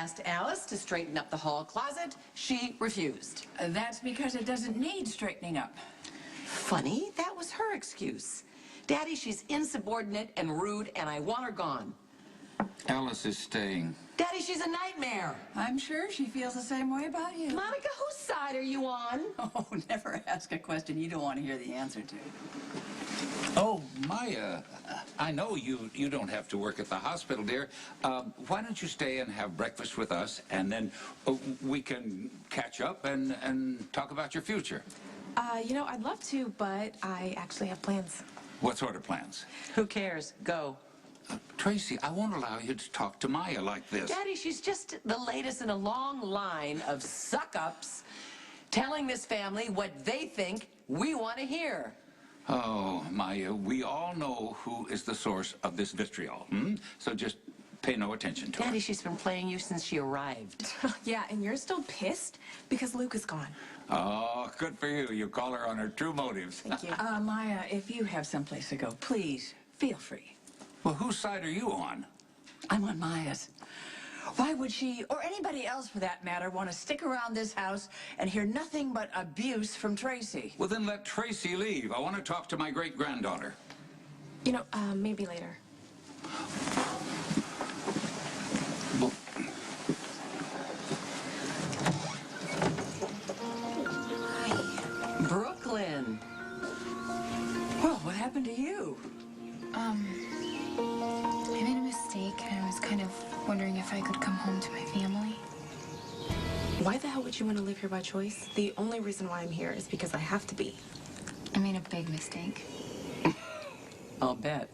asked Alice to straighten up the hall closet. She refused. That's because it doesn't need straightening up. Funny, that was her excuse. Daddy, she's insubordinate and rude, and I want her gone. Alice is staying. Daddy, she's a nightmare. I'm sure she feels the same way about you. Monica, whose side are you on? Oh, never ask a question you don't want to hear the answer to. Oh, Maya, I know you don't have to work at the hospital, dear. Why don't you stay and have breakfast with us, and then we can catch up and talk about your future? You know, I'd love to, but I actually have plans. What sort of plans? Who cares? Go. Tracy, I won't allow you to talk to Maya like this. Daddy, she's just the latest in a long line of suck-ups telling this family what they think we want to hear. Oh, Maya, we all know who is the source of this vitriol, So just pay no attention to her. Daddy, she's been playing you since she arrived. Yeah, and you're still pissed because Luke is gone. Oh, good for you. You call her on her true motives. Thank you. Maya, if you have someplace to go, please, feel free. Well, whose side are you on? I'm on Maya's. Why would she, or anybody else for that matter, want to stick around this house and hear nothing but abuse from Tracy? Well, then let Tracy leave. I want to talk to my great-granddaughter. You know, maybe later. Well, Brook Lynn. Well, what happened to you? I made a mistake, and I was kind of wondering if I could come home to my family. Why the hell would you want to live here by choice? The only reason why I'm here is because I have to be. I made a big mistake. I'll bet.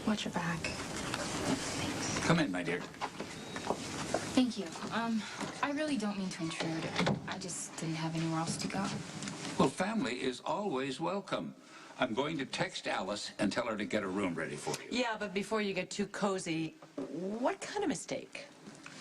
Watch your back. Thanks. come in, my dear. Thank you. I really don't mean to intrude. I just didn't have anywhere else to go. Well, family is always welcome. I'm going to text Alice and tell her to get a room ready for you. Yeah, but before you get too cozy, what kind of mistake?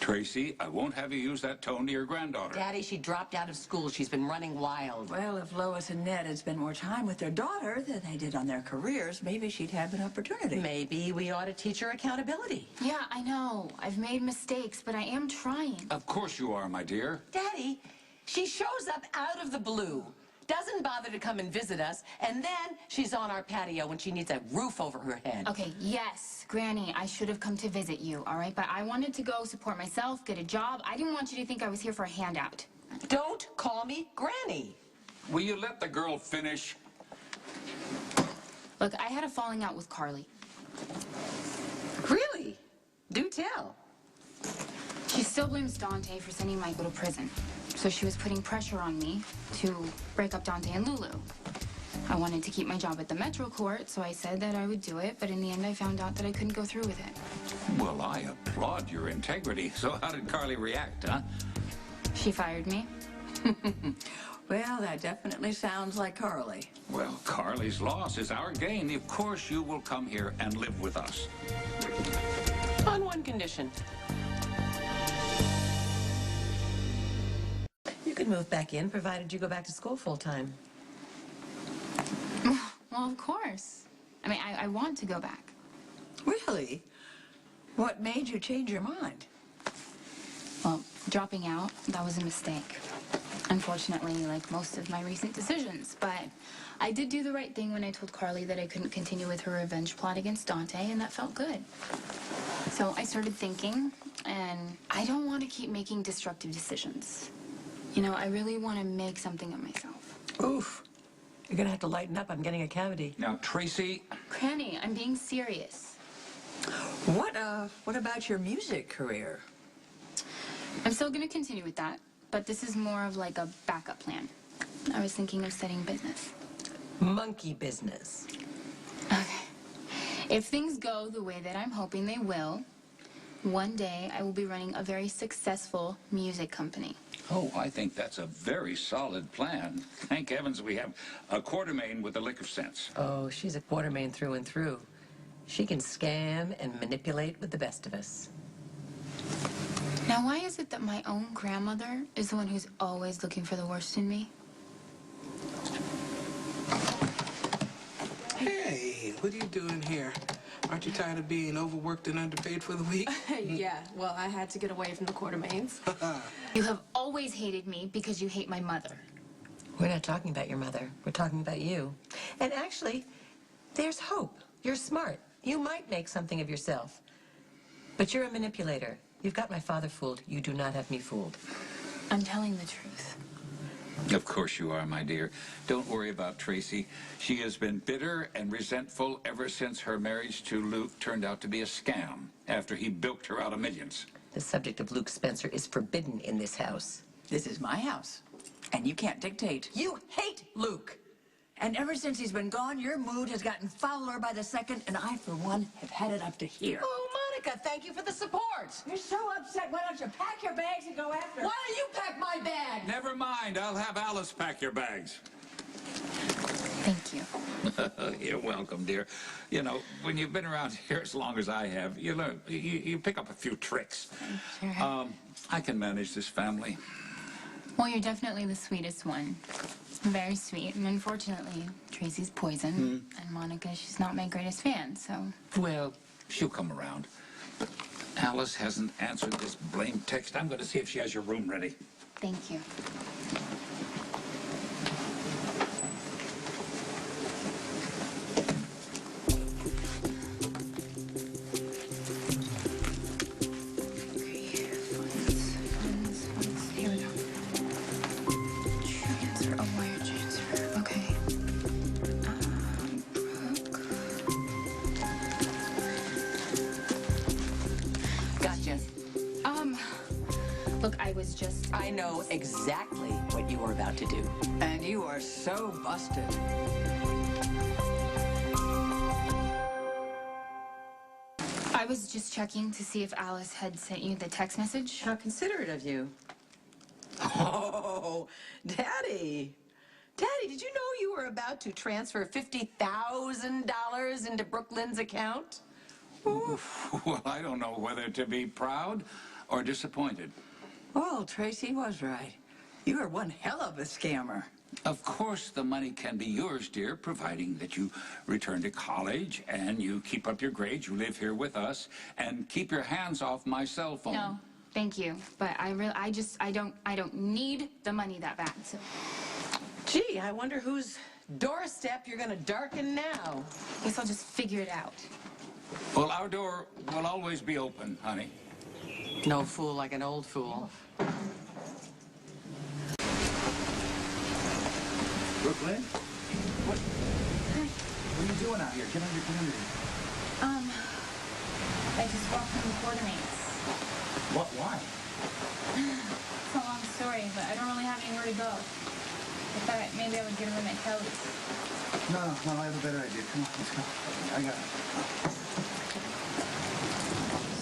Tracy, I won't have you use that tone to your granddaughter. Daddy, she dropped out of school. She's been running wild. Well, if Lois and Ned had spent more time with their daughter than they did on their careers, maybe she'd have an opportunity. Maybe we ought to teach her accountability. Yeah, I know. I've made mistakes, but I am trying. Of course you are, my dear. Daddy, she shows up out of the blue, doesn't bother to come and visit us, and then she's on our patio when she needs a roof over her head. Okay, yes, Granny, I should have come to visit you, all right? But I wanted to go support myself, get a job. I didn't want you to think I was here for a handout. Don't call me Granny. Will you let the girl finish? Look, I had a falling out with Carly. Really? Do tell. She still blames Dante for sending Michael to prison. So she was putting pressure on me to break up Dante and Lulu. I wanted to keep my job at the MetroCourt, so I said that I would do it, but in the end I found out that I couldn't go through with it. Well, I applaud your integrity. So how did Carly react, huh? She fired me. Well, that definitely sounds like Carly. Well, Carly's loss is our gain. Of course you will come here and live with us. On one condition. You could move back in, provided you go back to school full-time. Well, of course. I mean, I want to go back. Really? What made you change your mind? Well, dropping out, that was a mistake. Unfortunately, like most of my recent decisions. But I did do the right thing when I told Carly that I couldn't continue with her revenge plot against Dante, and that felt good. So I started thinking, and I don't want to keep making destructive decisions. You know, I really want to make something of myself. Oof. You're gonna have to lighten up. I'm getting a cavity. Now, Tracy... Granny, I'm being serious. What about your music career? I'm still going to continue with that, but this is more of like a backup plan. I was thinking of studying business. Monkey business. Okay. If things go the way that I'm hoping they will, one day I will be running a very successful music company. Oh, I think that's a very solid plan. Thank heavens we have a Quartermaine with a lick of sense. Oh, she's a Quartermaine through and through. She can scam and manipulate with the best of us. Now, why is it that my own grandmother is the one who's always looking for the worst in me? Hey, what are you doing here? Aren't you tired of being overworked and underpaid for the week? Yeah, well, I had to get away from the Quartermaines. You have always hated me because you hate my mother. We're not talking about your mother. We're talking about you. And actually, there's hope. You're smart. You might make something of yourself. But you're a manipulator. You've got my father fooled. You do not have me fooled. I'm telling the truth. Of course you are, my dear. Don't worry about Tracy. She has been bitter and resentful ever since her marriage to Luke turned out to be a scam after he bilked her out of millions. The subject of Luke Spencer is forbidden in this house. This is my house, and you can't dictate. You hate Luke! And ever since he's been gone, your mood has gotten fouler by the second, and I, for one, have had it up to here. Oh, Monica, thank you for the support. You're so upset. Why don't you pack your bags and go after? Why don't you pack my bag? Never mind. I'll have Alice pack your bags. Thank you. You're welcome, dear. You know, when you've been around here as long as I have, you learn, you pick up a few tricks. Sure. I can manage this family. Well, you're definitely the sweetest one. Very sweet. And unfortunately, Tracy's poison. And Monica, she's not my greatest fan, so... Well, she'll come around. But Alice hasn't answered this blamed text. I'm going to see if she has your room ready. Thank you. I know exactly what you were about to do. And you are so busted. I was just checking to see if Alice had sent you the text message. How considerate of you. Oh, Daddy. Daddy, did you know you were about to transfer $50,000 into Brook Lynn's account? Well, I don't know whether to be proud or disappointed. Well, Tracy was right. You are one hell of a scammer. Of course, the money can be yours, dear, providing that you return to college and you keep up your grades, you live here with us, and keep your hands off my cell phone. No, thank you. But I don't need the money that bad, so... Gee, I wonder whose doorstep you're gonna darken now. Guess I'll just figure it out. Well, our door will always be open, honey. No fool like an old fool. Brook Lynn? What are you doing out here? Get under here. I just walked from the Quartermaines. What? Why? It's a long story, but I don't really have anywhere to go. I thought maybe I would get a room at Kelly's. No, I have a better idea. Come on, let's go. I got it.